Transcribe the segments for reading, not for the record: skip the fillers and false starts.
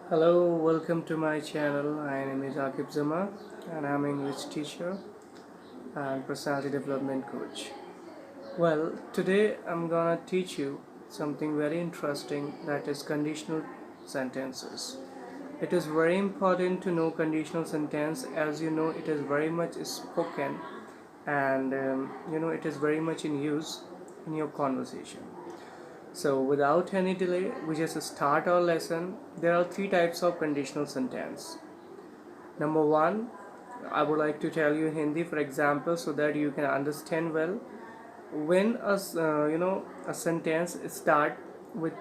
Hello, welcome to my channel. My name is Akib Zama and I'm an English teacher and personality development coach. Well, today I'm gonna teach you something very interesting, that is conditional sentences. It is very important to know conditional sentence, as you know it is very much spoken and it is very much in use in your conversation. So without any delay, we just start our lesson. There are three types of conditional sentence. Number one, I would like to tell you in Hindi, for example, so that you can understand well. When a sentence start with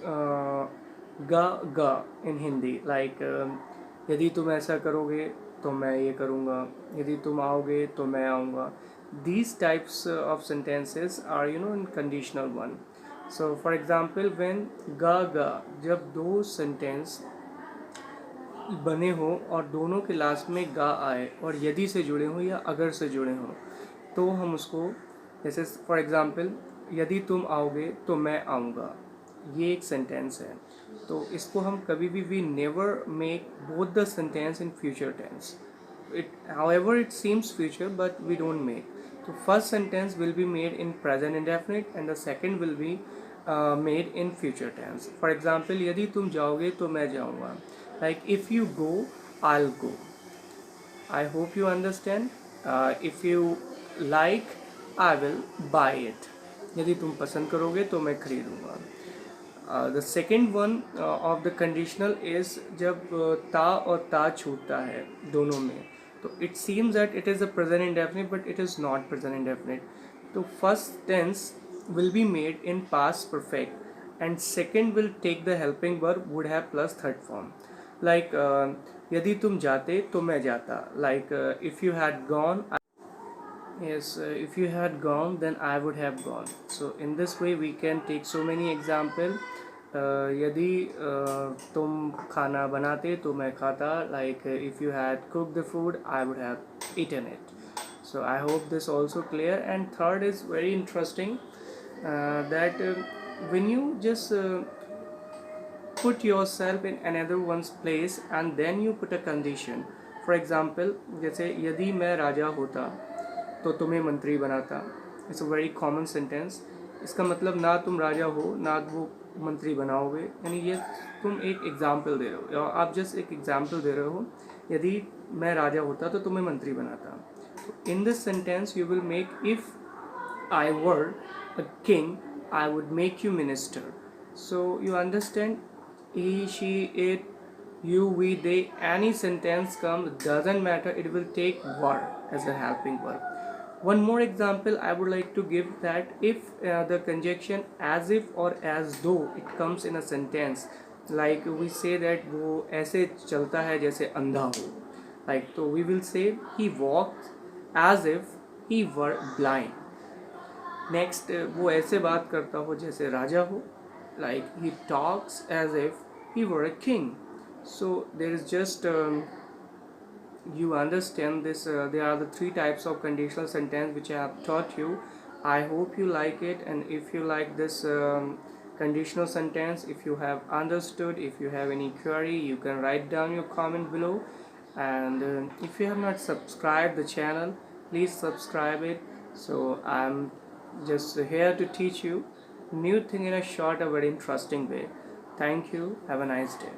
ga ga in Hindi, like यदि तुम ऐसा करोगे तो मैं ये करूँगा, यदि तुम आओगे तो मैं आऊँगा. These types of sentences are in conditional one. So for example, when ga ga, जब दो sentence बने हो और दोनों के लास्ट में गा आए और यदि से जुड़े हो या अगर से जुड़े हो, तो हम उसको, जैसे फॉर एग्जांपल, यदि तुम आओगे तो मैं आऊँगा, ये एक सेंटेंस है. तो इसको हम कभी भी we never make both the sentence in future tense. It however it seems future but we don't make. तो first sentence will be made in present indefinite and the second will be made in future tense. For example, यदि तुम जाओगे तो मैं जाऊँगा. Like if you go, I'll go. I hope you understand. If you like, I will buy it. यदि तुम पसंद करोगे तो मैं खरीदूंगा. The second one of the conditional is जब ता और ता छूटता है दोनों में, तो it seems that it is a present indefinite but it is not present indefinite. तो first tense will be made in past perfect and second will take the helping verb would have plus third form. Like यदि तुम जाते तो मैं जाता. Like if you had gone, if you had gone then I would have gone. So in this way we can take so many example. यदि तुम खाना बनाते तो मैं खाता. Like if you had cooked the food, I would have eaten it. So I hope this also clear. And third is very interesting, that when you just put yourself in another one's place and then you put a condition. For example, जैसे यदि मैं राजा होता तो तुम्हें मंत्री बनाता. It's a very common sentence. इसका मतलब ना तुम राजा हो ना वो मंत्री बनाओगे, यानी ये तुम एक एग्जाम्पल दे रहे हो, या आप जस्ट एक एग्जाम्पल दे रहे हो. यदि मैं राजा होता तो तुम्हें मंत्री बनाता. In this sentence you will make, if I were a king, I would make you minister. So you understand, he, she, it, you, we, they, any sentence comes, doesn't matter, it will take were as a helping verb. One more example I would like to give, that if the conjunction as if or as though it comes in a sentence, like we say that वो ऐसे चलता है जैसे अंधा हो, like, तो we will say he walks as if he were blind. Next, वो ऐसे बात करता हो जैसे राजा हो, like he talks as if he were a king. So there is just, you understand this, there are the three types of conditional sentence which I have taught you. I hope you like it, and if you like this conditional sentence, if you have understood, if you have any query, you can write down your comment below. And if you have not subscribed the channel, please subscribe it. So I'm just here to teach you new thing in a short, a very interesting way. Thank you. Have a nice day.